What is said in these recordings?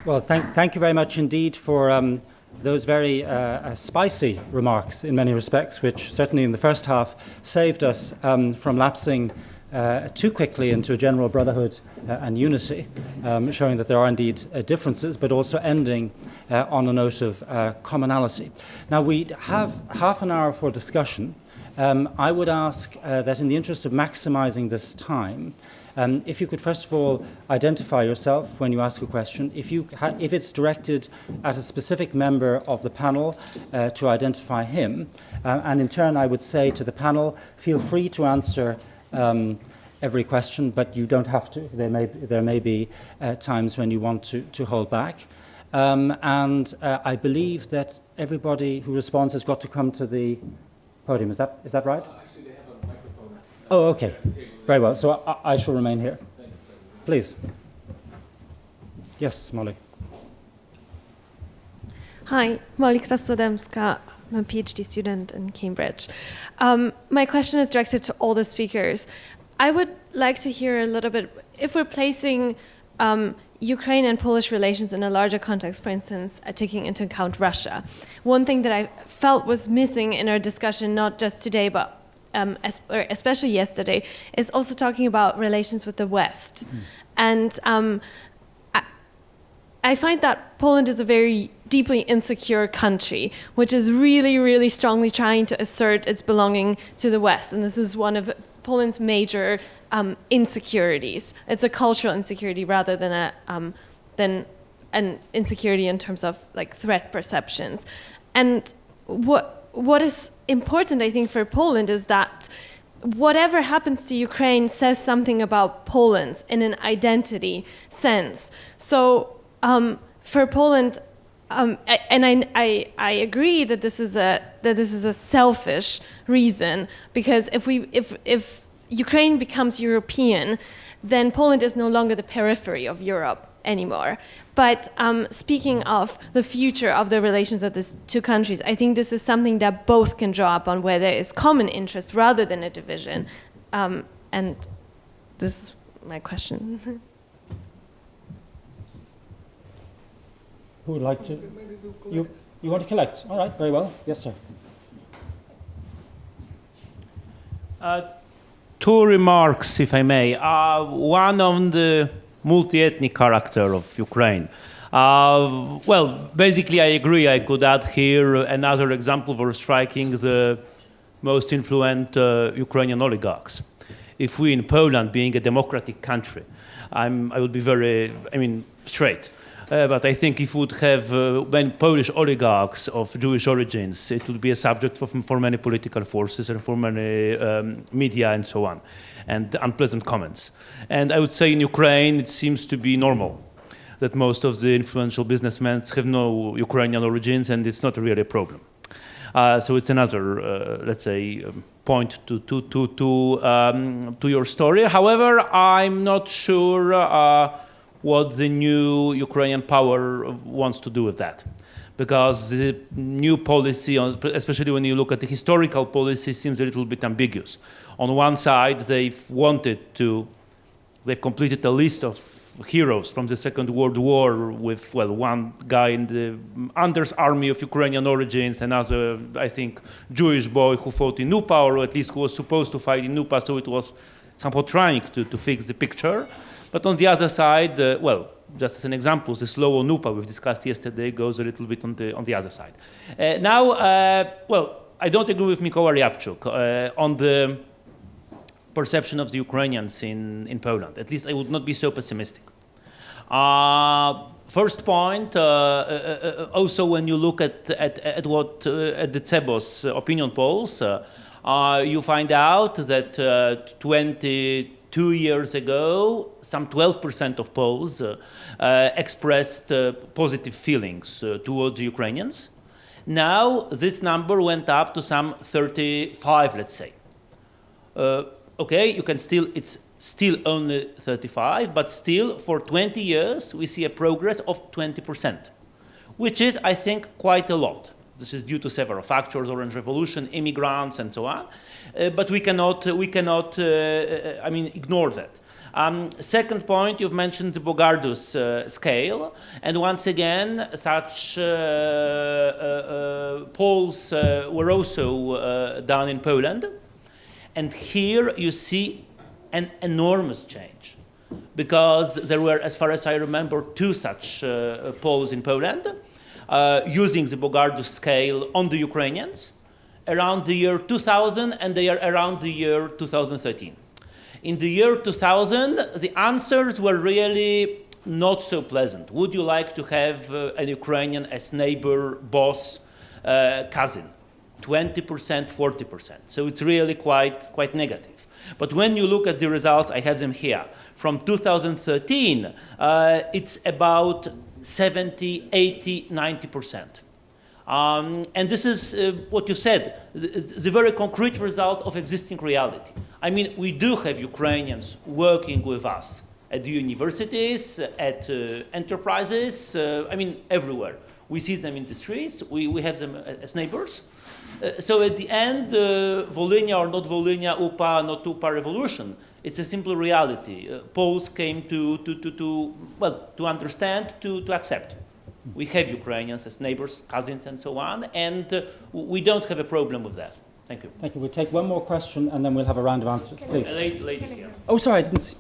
Well, thank you very much indeed for those very spicy remarks in many respects, which certainly in the first half saved us from lapsing too quickly into a general brotherhood and unity, showing that there are indeed differences, but also ending on a note of commonality. Now, we have half an hour for discussion. I would ask that in the interest of maximizing this time, if you could first of all identify yourself when you ask a question. If it's directed at a specific member of the panel, to identify him. And in turn, I would say to the panel, feel free to answer every question, but you don't have to. There may be times when you want to hold back. And I believe that everybody who responds has got to come to the podium. Is that right? Actually, they have a microphone. Oh, okay. Very well. So I shall remain here. Please. Yes, Molly. Hi, Molly Krasnodemska. I'm a PhD student in Cambridge. My question is directed to all the speakers. I would like to hear a little bit, if we're placing Ukraine and Polish relations in a larger context, for instance, taking into account Russia. One thing that I felt was missing in our discussion, not just today, but especially yesterday, is also talking about relations with the West. And I find that Poland is a very deeply insecure country, which is really, really strongly trying to assert its belonging to the West. And this is one of Poland's major insecurities. It's a cultural insecurity rather than an insecurity in terms of like threat perceptions. And what is important, I think, for Poland is that whatever happens to Ukraine says something about Poland in an identity sense. So for Poland, and I agree that this is a selfish reason, because if Ukraine becomes European, then Poland is no longer the periphery of Europe anymore. But speaking of the future of the relations of these two countries, I think this is something that both can draw upon, where there is common interest rather than a division. And this is my question. Who would like to? You want to collect? All right, very well. Yes, sir. Two remarks, if I may. One on the multi-ethnic character of Ukraine. Well, basically, I agree. I could add here another example for striking the most influent Ukrainian oligarchs. If we in Poland, being a democratic country, I would be very, straight. But I think if we would have many Polish oligarchs of Jewish origins, it would be a subject for many political forces and for many media and so on, and unpleasant comments. And I would say in Ukraine, it seems to be normal that most of the influential businessmen have no Ukrainian origins, and it's not really a problem. So it's another, let's say, point to your story. However, I'm not sure what the new Ukrainian power wants to do with that. Because the new policy, especially when you look at the historical policy, seems a little bit ambiguous. On one side, they've completed a list of heroes from the Second World War with, well, one guy in the Anders army of Ukrainian origins, another, I think, Jewish boy who fought in Nupa, or at least who was supposed to fight in Nupa, so it was somehow trying to fix the picture. But on the other side, well, just as an example, the slow Nupa we've discussed yesterday goes a little bit on the other side. Well, I don't agree with Mikołaj Ryabczuk on the perception of the Ukrainians in Poland. At least I would not be so pessimistic. First point, also when you look at the CEBOS opinion polls, you find out that 22 years ago, some 12% of Poles expressed positive feelings towards the Ukrainians. Now, this number went up to some 35, let's say. Okay, it's still only 35, but still, for 20 years, we see a progress of 20%, which is, I think, quite a lot. This is due to several factors: Orange Revolution, immigrants, and so on. But we cannot ignore that. Second point, you've mentioned the Bogardus scale, and once again, such polls were also done in Poland, and here you see an enormous change, because there were, as far as I remember, 2 such polls in Poland, using the Bogardus scale on the Ukrainians around the year 2000, and they are around the year 2013. In the year 2000, the answers were really not so pleasant. Would you like to have an Ukrainian as neighbor, boss, cousin? 20%, 40%. So it's really quite negative. But when you look at the results, I have them here. From 2013, it's about 70, 80, 90%. And this is what you said, the very concrete result of existing reality. I mean, we do have Ukrainians working with us at the universities, at enterprises, everywhere. We see them in the streets, we have them as neighbors. So at the end, Volhynia or not Volhynia, UPA, not UPA revolution, it's a simple reality. Poles came to understand, to accept. We have Ukrainians as neighbors, cousins, and so on, and we don't have a problem with that. Thank you. Thank you. We'll take one more question, and then we'll have a round of answers, please. Lady here. Oh, sorry, I didn't see.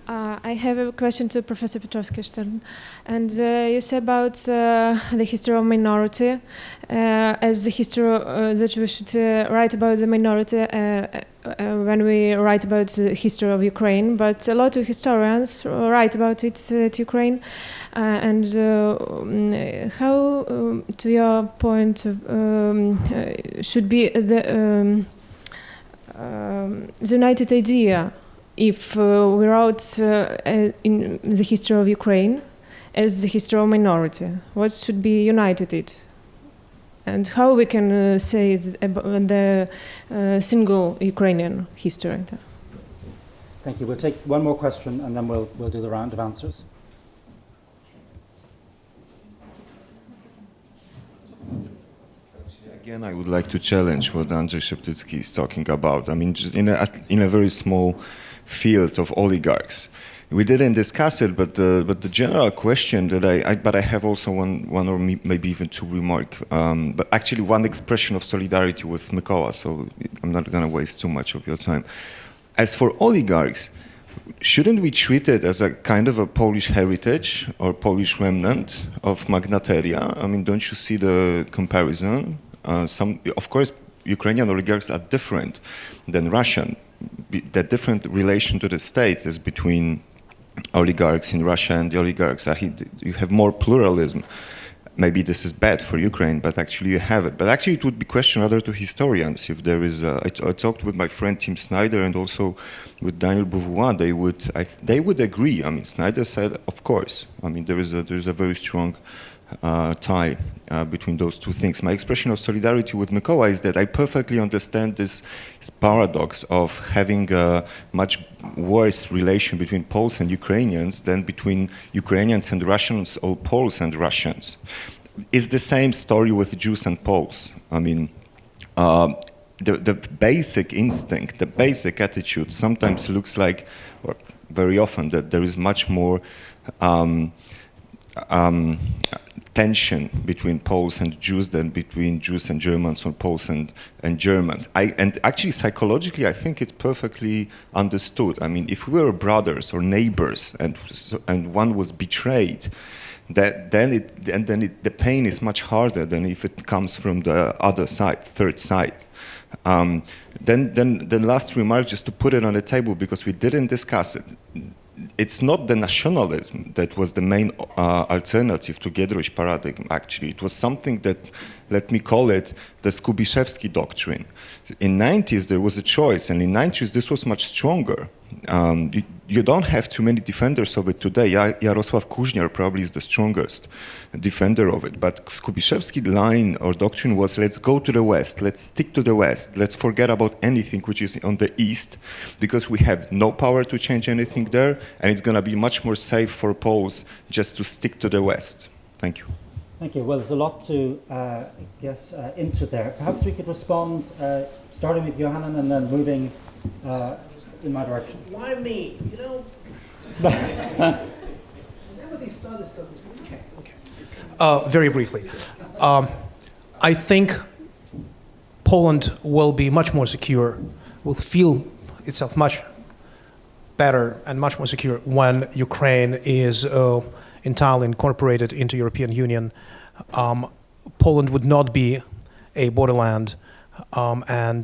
I have a question to Professor Petrovsky-Stern, and you said about the history of minority as the history that we should write about the minority when we write about the history of Ukraine, but a lot of historians write about it at Ukraine, and how, to your point, should be the united idea if we wrote in the history of Ukraine as the history of minority? What should be united it? And how we can say about the single Ukrainian history? Thank you. We'll take one more question, and then we'll do the round of answers. Again, I would like to challenge what Andrzej Szeptycki is talking about. I mean, just in a very small field of oligarchs. We didn't discuss it, but the general question that I have also one or maybe even 2 remarks. But actually one expression of solidarity with Mykola, so I'm not going to waste too much of your time. As for oligarchs, shouldn't we treat it as a kind of a Polish heritage or Polish remnant of magnateria? I mean, don't you see the comparison? Of course, Ukrainian oligarchs are different than Russian. The different relation to the state is between oligarchs in Russia and the oligarchs. You have more pluralism. Maybe this is bad for Ukraine, but actually you have it. But actually it would be question rather to historians if there is I talked with my friend Tim Snyder and also with Daniel Beauvoir. They would agree. I mean, Snyder said, of course. I mean, there is a very strong tie between those 2 things. My expression of solidarity with Mykola is that I perfectly understand this paradox of having a much worse relation between Poles and Ukrainians than between Ukrainians and Russians or Poles and Russians. It's the same story with Jews and Poles. I mean, the basic instinct, the basic attitude sometimes looks like, or very often, that there is much more tension between Poles and Jews than between Jews and Germans or Poles and Germans. And actually, psychologically, I think it's perfectly understood. I mean, if we were brothers or neighbors and one was betrayed, then the pain is much harder than if it comes from the other side, third side. Then the last remark, just to put it on the table, because we didn't discuss it. It's not the nationalism that was the main alternative to Giedroyć paradigm, actually. It was something that, let me call it, the Skubiszewski doctrine. In 90s, there was a choice, and in 90s, this was much stronger. You don't have too many defenders of it today. Jarosław Kuźniar probably is the strongest defender of it. But Skubiszewski line or doctrine was, let's go to the West, let's stick to the West, let's forget about anything which is on the East, because we have no power to change anything there, and it's going to be much more safe for Poles just to stick to the West. Thank you. Thank you. Well, there's a lot to get into there. Perhaps we could respond, starting with Johannan and then moving in my direction. Why me? You know, nobody started stuff with me. Okay. Very briefly, I think Poland will be much more secure, will feel itself much better and much more secure when Ukraine is entirely incorporated into European Union. Poland would not be a borderland, and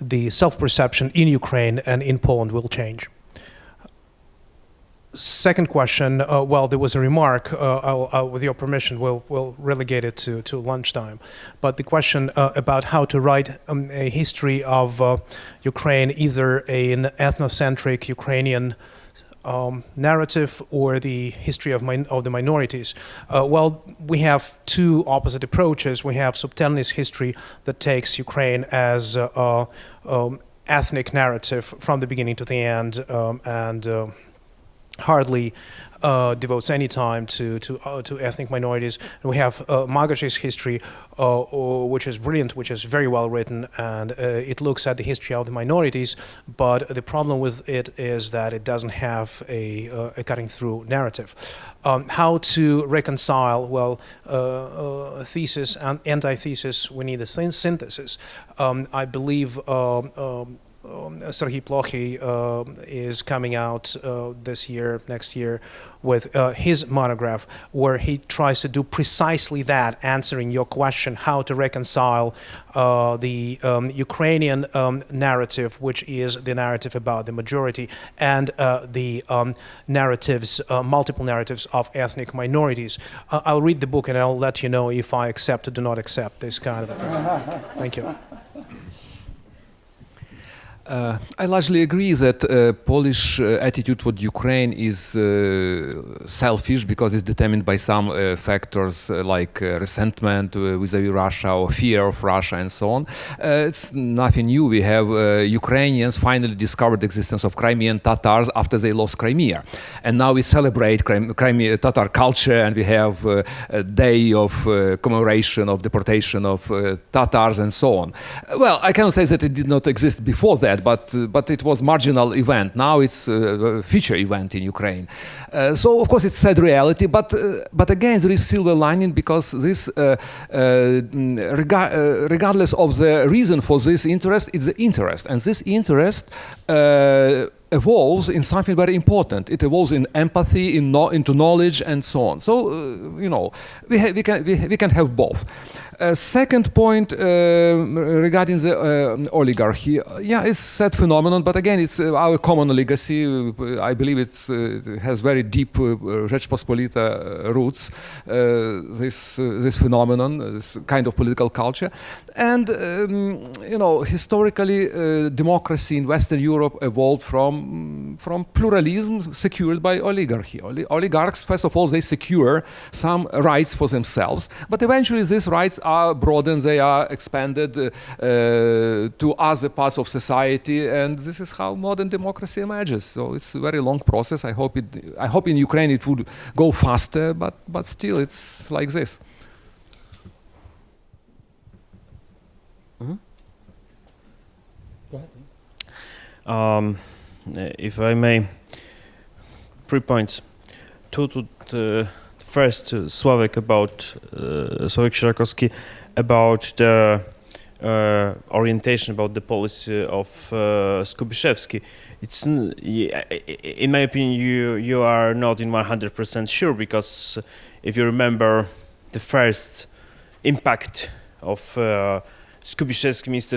the self-perception in Ukraine and in Poland will change. Second question, well, there was a remark, with your permission, we'll relegate it to lunchtime. But the question about how to write a history of Ukraine, either an ethnocentric Ukrainian narrative or the history of the minorities. Well, we have two opposite approaches. We have Subtelny's history that takes Ukraine as ethnic narrative from the beginning to the end, and hardly devotes any time to ethnic minorities. And we have Magaci's history, which is brilliant, which is very well written, and it looks at the history of the minorities, but the problem with it is that it doesn't have a cutting through narrative. How to reconcile, well, thesis and antithesis, we need a synthesis. I believe Serhiy Plokhy is coming out this year, next year, with his monograph, where he tries to do precisely that, answering your question, how to reconcile the Ukrainian narrative, which is the narrative about the majority, and the narratives, multiple narratives of ethnic minorities. I'll read the book and I'll let you know if I accept or do not accept this kind of. Thank you. I largely agree that Polish attitude toward Ukraine is selfish because it's determined by some factors like resentment vis-a-vis Russia or fear of Russia and so on. It's nothing new. We have Ukrainians finally discovered the existence of Crimean Tatars after they lost Crimea. And now we celebrate Crimean Tatar culture, and we have a day of commemoration of deportation of Tatars and so on. Well, I cannot say that it did not exist before that, but it was marginal event. Now it's a feature event in Ukraine. So of course it's sad reality, but again there is silver lining, because this regardless of the reason for this interest, it's the interest, and this interest evolves in something very important. It evolves in empathy, into knowledge, and so on. So you know, we can have both. Second point regarding the oligarchy, yeah, it's a sad phenomenon, but again, it's our common legacy. I believe it has very deep Rzeczpospolita roots. This phenomenon, this kind of political culture, and you know, historically, democracy in Western Europe evolved from pluralism secured by oligarchy. Oligarchs, first of all, they secure some rights for themselves, but eventually these rights are broadened, they are expanded to other parts of society, and this is how modern democracy emerges. So it's a very long process. I hope in Ukraine it would go faster, but still it's like this. Mm-hmm. Go ahead. If I may, 3 points. First, Sławek Sierakowski, about the orientation, about the policy of Skubiszewski. It's, in my opinion, you are not in 100% sure, because if you remember the first impact of Minister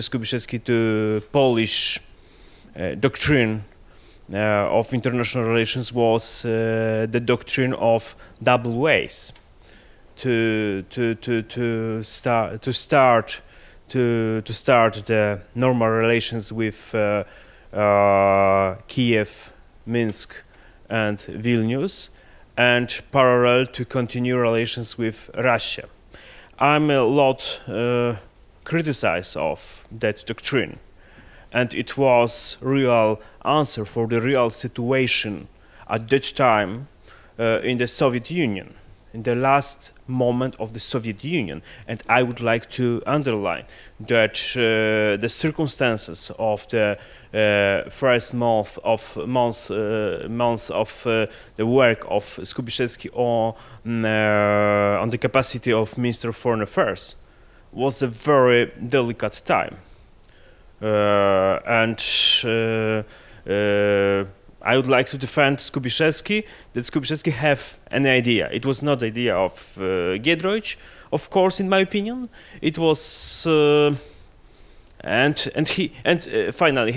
Skubiszewski to Polish doctrine of international relations was the doctrine of double ways. To start the normal relations with Kiev, Minsk, and Vilnius, and parallel to continue relations with Russia. I'm a lot criticized of that doctrine, and it was real answer for the real situation at that time in the Soviet Union. in the last moment of the Soviet Union, and I would like to underline that the circumstances of the first months of the work of Skubiszewski on the capacity of Minister of Foreign Affairs was a very delicate time, and I would like to defend Skubiszewski, that Skubiszewski have an idea. It was not the idea of Giedroyć, of course, in my opinion. It was, finally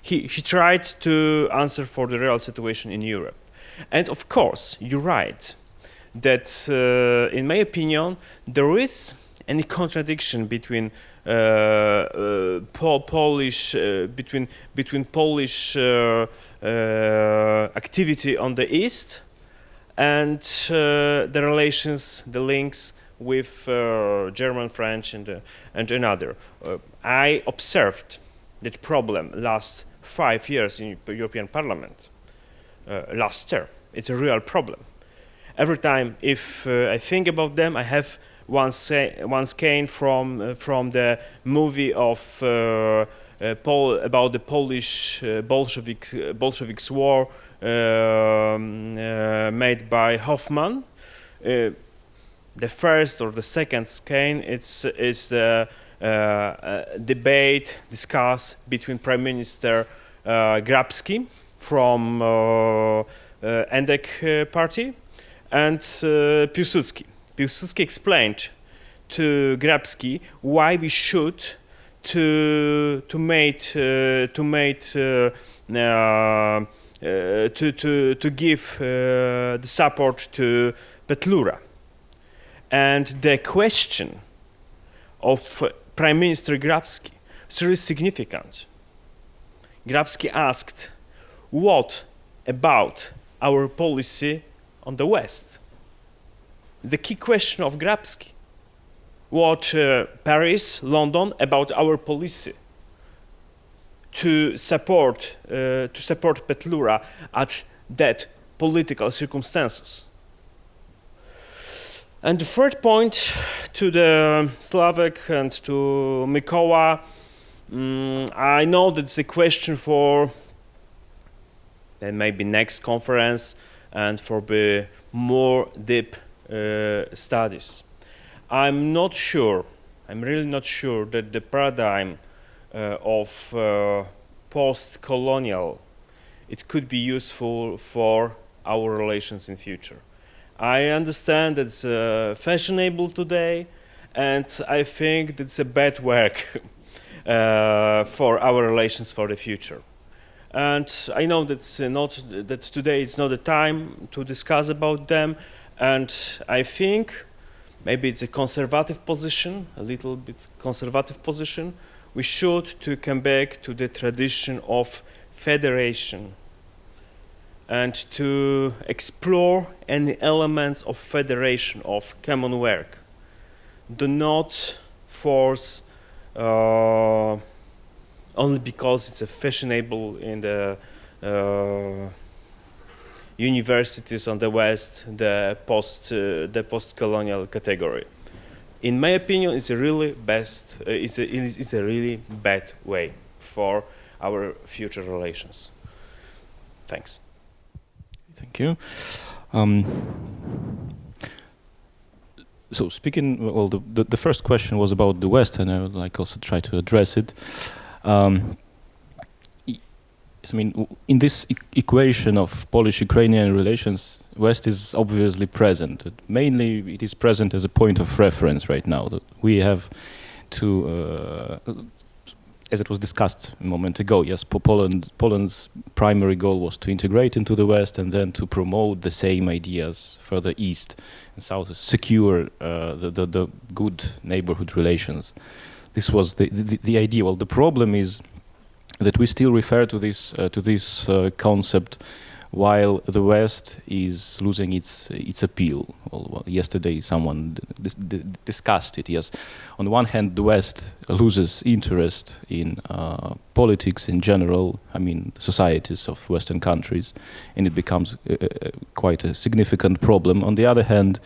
he tried to answer for the real situation in Europe. And of course, you're right that, in my opinion, there is any contradiction between Polish activity on the east and the relations, the links with German, French, and another. I observed that problem last 5 years in European Parliament. Last term, it's a real problem. Every time, if I think about them, I have once came from the movie of about the Polish Bolsheviks war made by Hoffman. The first or the second scan is the debate discussed between Prime Minister Grabski from Endek party and Piłsudski. Piłsudski explained to Grabski why we should to give the support to Petlura, and the question of Prime Minister Grabski is really significant. Grabski asked, "What about our policy on the West?" The key question of Grabski. What Paris, London about our policy to support Petlura at that political circumstances. And the third point to the Slavek and to Mikoła, I know that's a question for then maybe next conference and for the more deep studies. I'm really not sure that the paradigm of post-colonial, it could be useful for our relations in future. I understand it's fashionable today, and I think that's a bad work for our relations for the future. And I know that today it's not the time to discuss about them, and I think maybe it's a conservative position, a little bit conservative position. We should to come back to the tradition of federation and to explore any elements of federation, of common work. Do not force only because it's a fashionable in the universities on the West, the post-colonial category. In my opinion, it's a really bad way for our future relations. Thanks. Thank you. So speaking, well, the first question was about the West, and I would like also try to address it. I mean, in this equation of Polish-Ukrainian relations, West is obviously present. Mainly, it is present as a point of reference right now. That we have to, as it was discussed a moment ago, yes, Poland's primary goal was to integrate into the West and then to promote the same ideas further east and south, to secure the good neighborhood relations. This was the idea. Well, the problem is that we still refer to this concept while the West is losing its appeal. Well, yesterday someone discussed it. Yes, on the one hand, the West loses interest in politics in general. I mean, societies of Western countries, and it becomes quite a significant problem. On the other hand,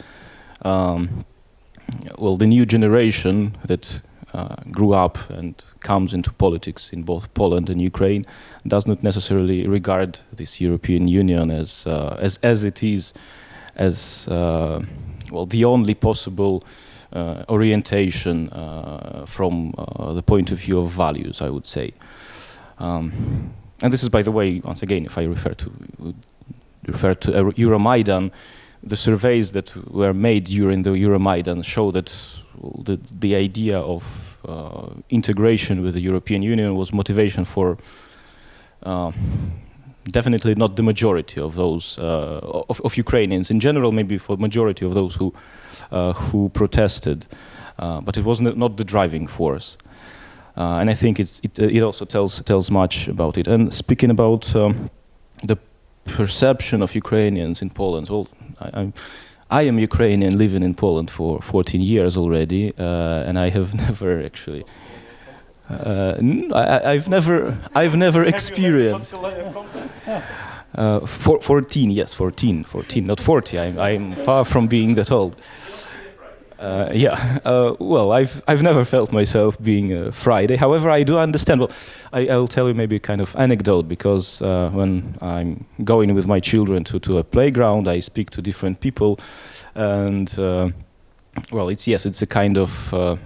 well, the new generation that grew up and comes into politics in both Poland and Ukraine does not necessarily regard this European Union as it is, as well, the only possible orientation from the point of view of values, I would say. And this is, by the way, once again, if I refer to Euromaidan, the surveys that were made during the Euromaidan show that the idea of integration with the European Union was motivation for definitely not the majority of those of Ukrainians in general, maybe for the majority of those who protested, but it was not the driving force. And I think it also tells much about it. And speaking about the perception of Ukrainians in Poland, well, I am Ukrainian, living in Poland for 14 years already, and I have never actually. I've never experienced. 14, yes, 14, not 40. I'm far from being that old. Well, I've never felt myself being a Friday. However, I do understand. Well, I'll tell you maybe a kind of anecdote, because when I'm going with my children to a playground, I speak to different people, and well, it's a kind of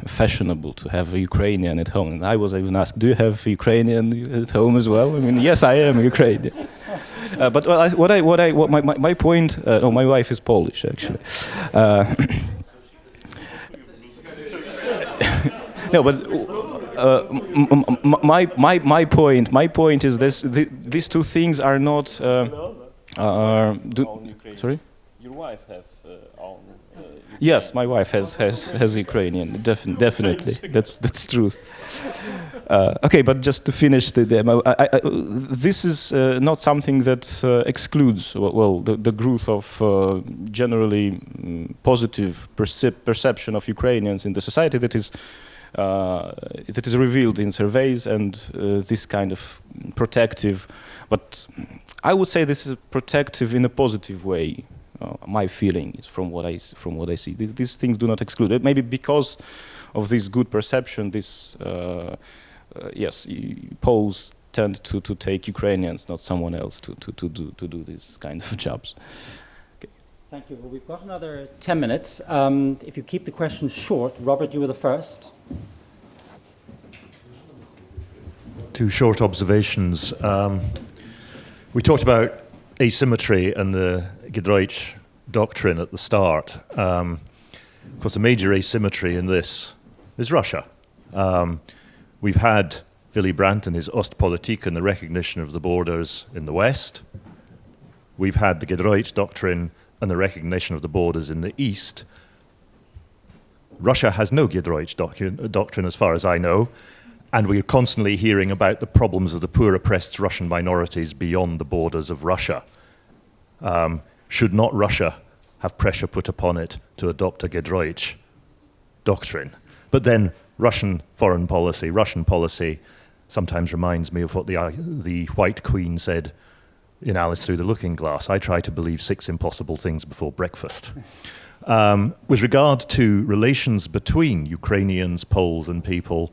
fashionable to have a Ukrainian at home. And I was even asked, do you have Ukrainian at home as well? I mean, yes, I am Ukrainian. But my point. No, my wife is Polish actually. No, but my point is this: these two things are not. Sorry. Your wife has own. Yes, my wife has Ukrainian. Definitely, that's true. Okay, but just to finish the demo, this is not something that excludes the growth of generally positive perception of Ukrainians in the society that is revealed in surveys, and this kind of protective, but I would say this is protective in a positive way. My feeling is from what I see. These things do not exclude it. Maybe because of this good perception, yes, Poles tend to take Ukrainians, not someone else, to do these kind of jobs. Okay. Thank you. Well, we've got another 10 minutes. If you keep the questions short, Robert, you were the first. Two short observations. We talked about asymmetry and the Gedreich doctrine at the start. Of course, a major asymmetry in this is Russia. We've had Willy Brandt and his Ostpolitik and the recognition of the borders in the West. We've had the Gedreich doctrine and the recognition of the borders in the East. Russia has no Gedreich doctrine, as far as I know, and we're constantly hearing about the problems of the poor oppressed Russian minorities beyond the borders of Russia. Should not Russia have pressure put upon it to adopt a Gedreich doctrine? But then Russian foreign policy, Russian policy sometimes reminds me of what the White Queen said in Alice Through the Looking Glass. I try to believe 6 impossible things before breakfast. With regard to relations between Ukrainians, Poles, and people,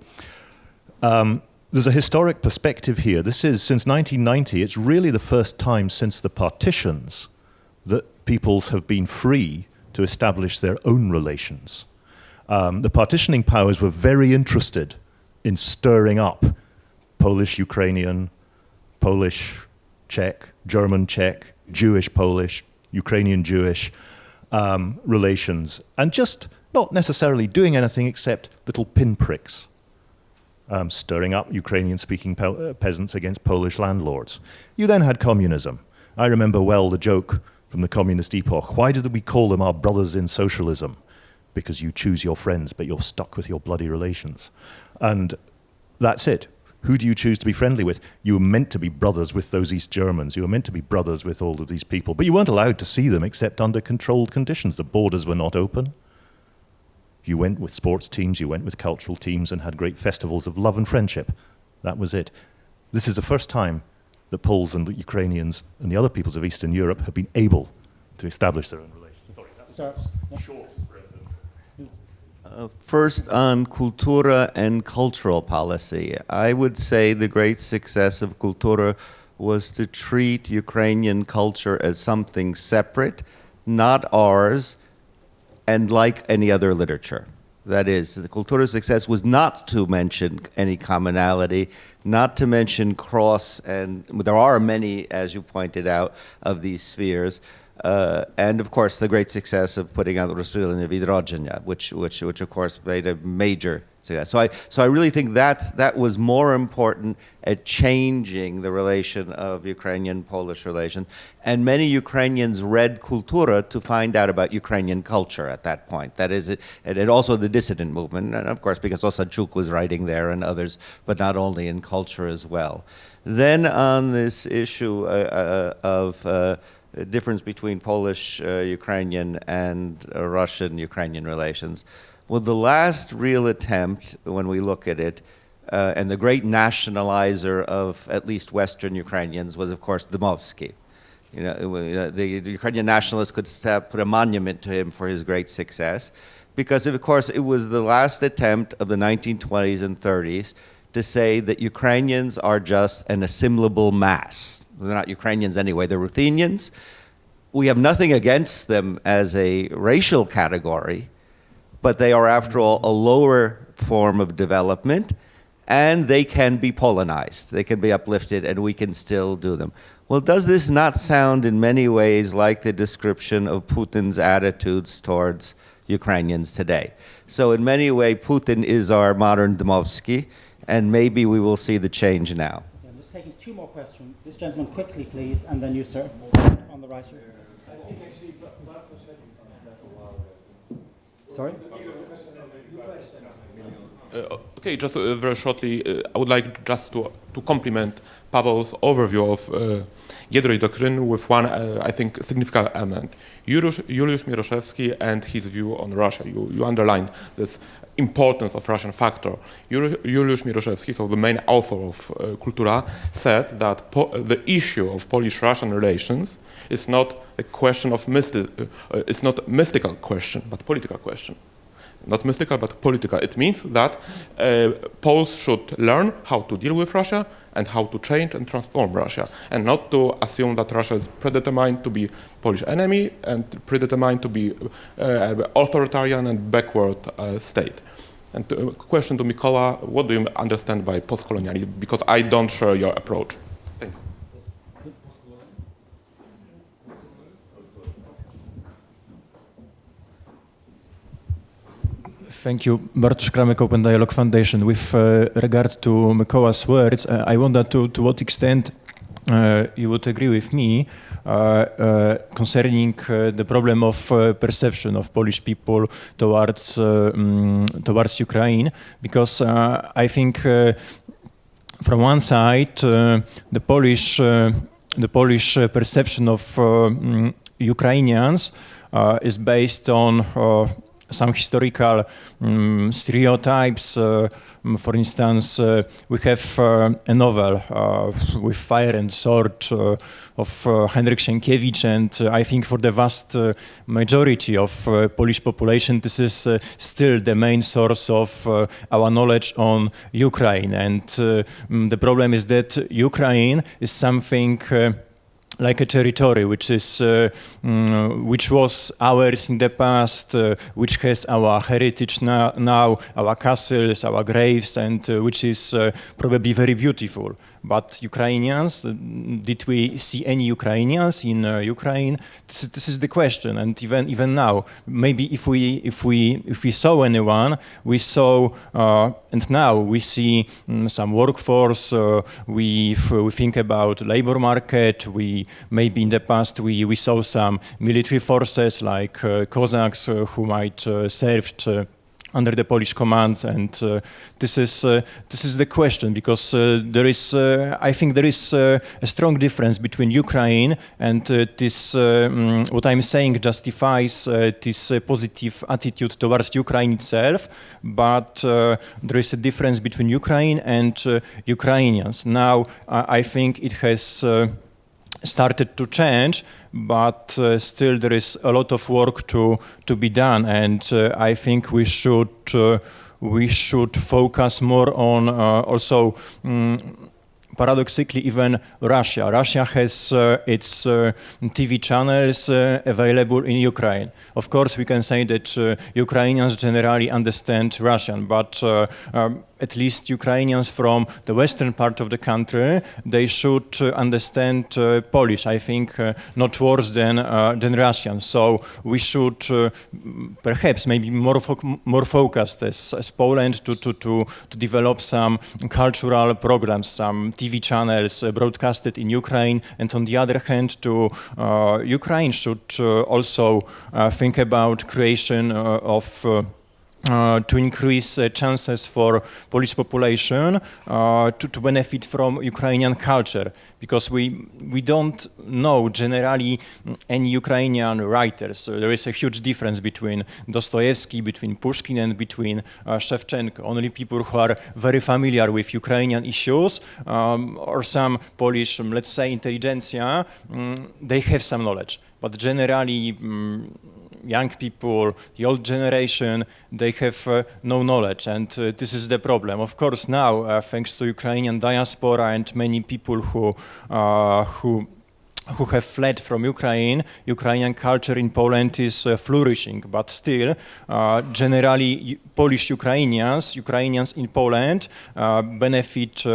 there's a historic perspective here. This is, since 1990, it's really the first time since the partitions that peoples have been free to establish their own relations. The partitioning powers were very interested in stirring up Polish-Ukrainian, Polish-Czech, German-Czech, Jewish-Polish, Ukrainian-Jewish relations, and just not necessarily doing anything except little pinpricks, stirring up Ukrainian-speaking peasants against Polish landlords. You then had communism. I remember well the joke from the communist epoch. Why did we call them our brothers in socialism? Because you choose your friends, but you're stuck with your bloody relations. And that's it. Who do you choose to be friendly with? You were meant to be brothers with those East Germans. You were meant to be brothers with all of these people. But you weren't allowed to see them except under controlled conditions. The borders were not open. You went with sports teams, you went with cultural teams and had great festivals of love and friendship. That was it. This is the first time that Poles and the Ukrainians and the other peoples of Eastern Europe have been able to establish their own relations. Sorry, that's short. First, on Kultura and cultural policy, I would say the great success of Kultura was to treat Ukrainian culture as something separate, not ours, and like any other literature. That is, the Kultura's success was not to mention any commonality, not to mention cross, and there are many, as you pointed out, of these spheres. And of course, the great success of putting out Rozstrzélenie Відродження, which of course made a major success. So I really think that was more important at changing the relation of Ukrainian-Polish relations. And many Ukrainians read Kultura to find out about Ukrainian culture at that point. That is, and also the dissident movement, and of course because Osadchuk was writing there and others, but not only in culture as well. Then on this issue of difference between Polish, Ukrainian, and Russian-Ukrainian relations. Well, the last real attempt, when we look at it, and the great nationalizer of at least Western Ukrainians was, of course, Dmowski. You know, the Ukrainian nationalists could put a monument to him for his great success, because, of course, it was the last attempt of the 1920s and 30s to say that Ukrainians are just an assimilable mass. They're not Ukrainians anyway, they're Ruthenians. We have nothing against them as a racial category, but they are, after all, a lower form of development, and they can be Polonized. They can be uplifted, and we can still do them. Well, does this not sound in many ways like the description of Putin's attitudes towards Ukrainians today? So in many ways, Putin is our modern Dmowski, and maybe we will see the change now. Yeah, I'm just taking two more questions. This gentleman quickly, please, and then you, sir, on the right here. Sorry? Okay, just very shortly, I would like just to compliment Paweł's overview of Giedroyć Doctrine with one, I think, significant element. Juliusz Mieroszewski and his view on Russia. You underlined this importance of Russian factor. Juliusz Mieroszewski, so the main author of Kultura, said that the issue of Polish-Russian relations is not a question of it's not a mystical question, but political question. Not mystical, but political. It means that Poles should learn how to deal with Russia and how to change and transform Russia, and not to assume that Russia is predetermined to be Polish enemy and predetermined to be authoritarian and backward state. And a question to Mikola, what do you understand by post-colonialism? Because I don't share your approach. Thank you. Thank you, Bartosz Kramek, Open Dialogue Foundation. With regard to Mikoła's words, I wonder to what extent you would agree with me concerning the problem of perception of Polish people towards Ukraine, because I think from one side the Polish perception of Ukrainians is based on some historical stereotypes. For instance, we have a novel with Fire and Sword of Henryk Sienkiewicz, and I think for the vast majority of Polish population, this is still the main source of our knowledge on Ukraine. And the problem is that Ukraine is something like a territory which was ours in the past, which has our heritage now, our castles, our graves, and which is probably very beautiful. But Ukrainians, did we see any Ukrainians in Ukraine? This is the question. And even now, maybe if we saw anyone, we saw, and now we see some workforce. We think about labor market. Maybe in the past we saw some military forces like Cossacks who might served under the Polish command, and this is the question, because there is, I think, there is a strong difference between Ukraine, and this what I'm saying justifies this positive attitude towards Ukraine itself, but there is a difference between Ukraine and Ukrainians. Now, I think it has started to change, but still there is a lot of work to be done, and I think we should focus more on also paradoxically even Russia. Russia has its TV channels available in Ukraine. Of course, we can say that Ukrainians generally understand Russian, but at least Ukrainians from the western part of the country, they should understand Polish, I think, not worse than Russian. So we should perhaps maybe more focused as Poland to develop some cultural programs, some TV channels broadcasted in Ukraine, and on the other hand, Ukraine should also think about creation of to increase chances for Polish population to benefit from Ukrainian culture, because we don't know generally any Ukrainian writers. There is a huge difference between Dostoevsky, between Pushkin, and between Shevchenko. Only people who are very familiar with Ukrainian issues or some Polish, let's say, intelligentsia, they have some knowledge. But generally, young people, the old generation, they have no knowledge, and this is the problem. Of course, now, thanks to Ukrainian diaspora and many people who have fled from Ukraine, Ukrainian culture in Poland is flourishing, but still, generally, Polish Ukrainians in Poland benefit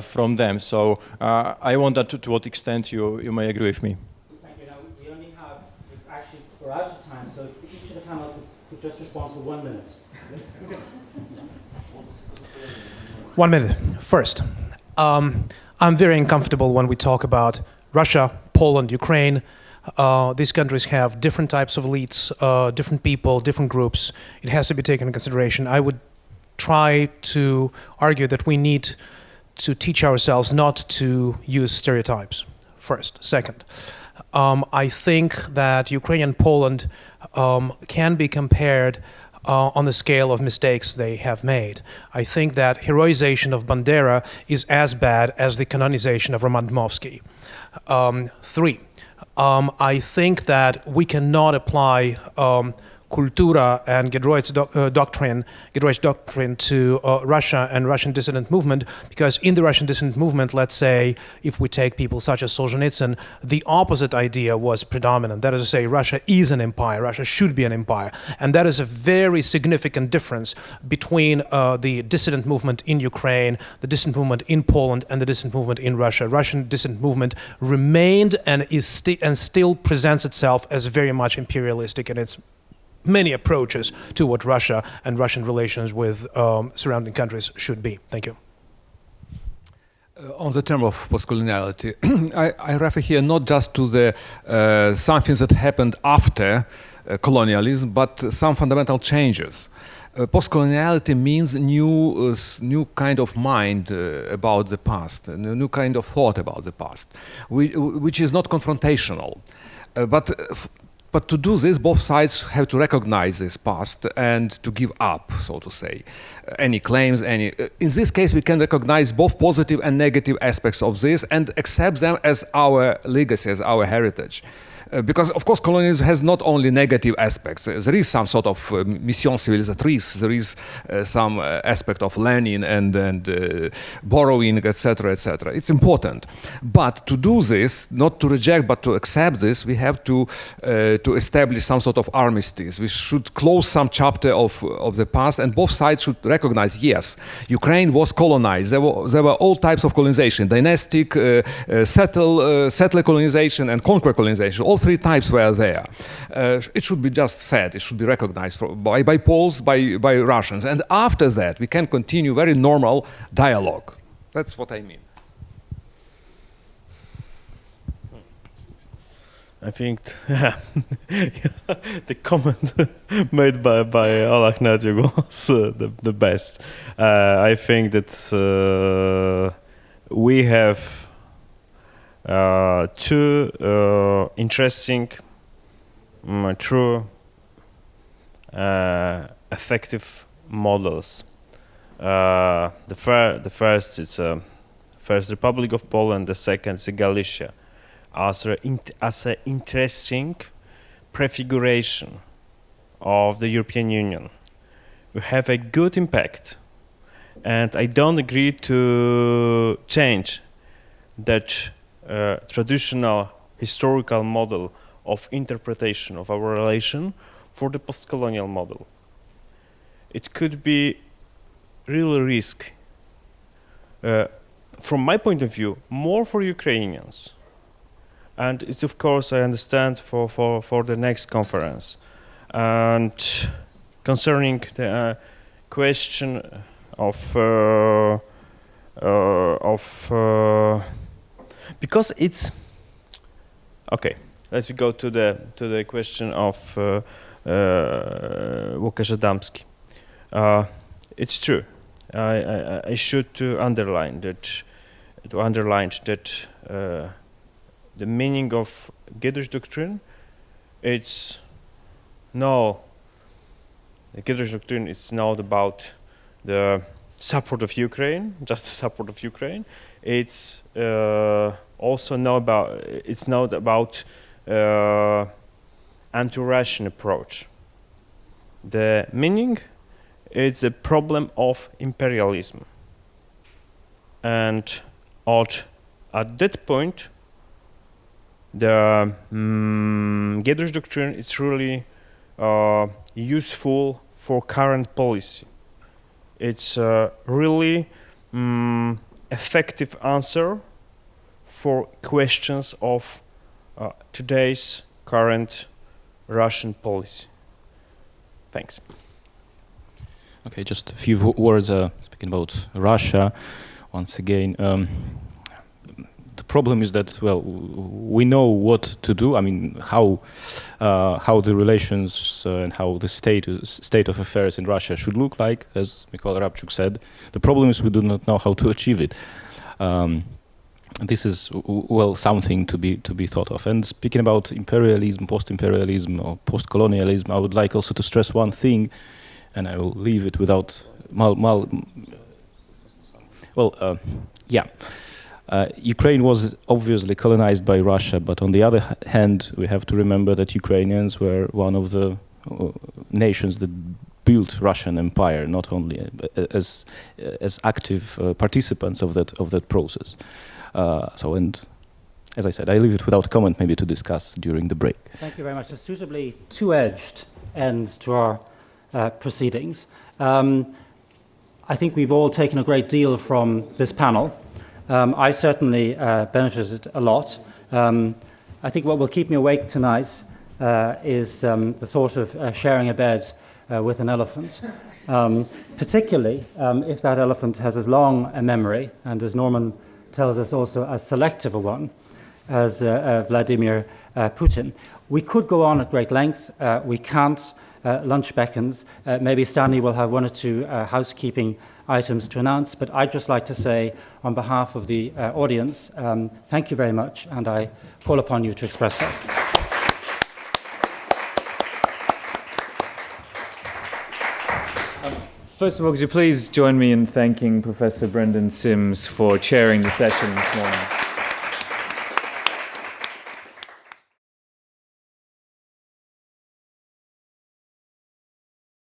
from them. So I wonder to what extent you may agree with me. Thank you. Now, we only have, actually, we're out of time, so if each of the panelists could just respond for 1 minute. 1 minute. First, I'm very uncomfortable when we talk about Russia, Poland, Ukraine. These countries have different types of elites, different people, different groups. It has to be taken into consideration. I would try to argue that we need to teach ourselves not to use stereotypes, first. Second, I think that Ukraine and Poland can be compared on the scale of mistakes they have made. I think that heroization of Bandera is as bad as the canonization of Roman Dmowski. 3, I think that we cannot apply Kultura and Giedroyc's doctrine to Russia and Russian dissident movement, because in the Russian dissident movement, let's say, if we take people such as Solzhenitsyn, the opposite idea was predominant. That is to say, Russia is an empire, Russia should be an empire. And that is a very significant difference between the dissident movement in Ukraine, the dissident movement in Poland, and the dissident movement in Russia. Russian dissident movement remained and still presents itself as very much imperialistic in its many approaches to what Russia and Russian relations with surrounding countries should be. Thank you. On the term of postcoloniality, I refer here not just to the something that happened after colonialism, but some fundamental changes. Postcoloniality means new kind of mind about the past, a new kind of thought about the past, which is not confrontational, but to do this, both sides have to recognize this past and to give up, so to say, any claims. In this case, we can recognize both positive and negative aspects of this and accept them as our legacy, as our heritage. Because, of course, colonialism has not only negative aspects. There is some sort of mission civilisatrice, there is some aspect of learning and borrowing, etc., etc. It's important. But to do this, not to reject, but to accept this, we have to establish some sort of armistice. We should close some chapter of the past, and both sides should recognize, yes, Ukraine was colonized. There were all types of colonization, dynastic, settler colonization, and conquer colonization. All 3 types were there. It should be just said, it should be recognized by Poles, by Russians. And after that, we can continue very normal dialogue. That's what I mean. I think the comment made by Olak Nadziuk was the best. I think that we have two interesting, true, effective models. The first is First Republic of Poland, the second is Galicia, as an interesting prefiguration of the European Union. We have a good impact, and I don't agree to change that traditional historical model of interpretation of our relation for the post-colonial model. It could be real risk, from my point of view, more for Ukrainians. And it's, of course, I understand for the next conference. And concerning the question because it's okay. Let's go to the question of Łukasz Adamski. It's true. I should underline that the meaning of Giedroyć Doctrine, the Giedroyć Doctrine is not about the support of Ukraine, just the support of Ukraine. It's also not about anti-Russian approach. The meaning is a problem of imperialism, and at that point, the Giedroyć Doctrine is really useful for current policy. It's a really effective answer for questions of today's current Russian policy. Thanks. Okay, just a few words speaking about Russia. Once again, the problem is that, well, we know what to do. I mean, how the relations and how the state of affairs in Russia should look like, as Mikola Rabczuk said. The problem is we do not know how to achieve it. This is, well, something to be thought of. And speaking about imperialism, post-imperialism, or post-colonialism, I would like also to stress one thing, and I will leave it without Ukraine was obviously colonized by Russia, but on the other hand, we have to remember that Ukrainians were one of the nations that built Russian empire, not only as active participants of that process. And as I said, I leave it without comment, maybe to discuss during the break. Thank you very much. A suitably two-edged end to our proceedings. I think we've all taken a great deal from this panel. I certainly benefited a lot. I think what will keep me awake tonight is the thought of sharing a bed with an elephant, particularly if that elephant has as long a memory, and as Norman tells us also as selective a one, as Vladimir Putin. We could go on at great length. We can't. Lunch beckons. Maybe Stanley will have one or two housekeeping items to announce, but I'd just like to say on behalf of the audience, thank you very much, and I call upon you to express that. First of all, could you please join me in thanking Professor Brendan Sims for chairing the session this morning.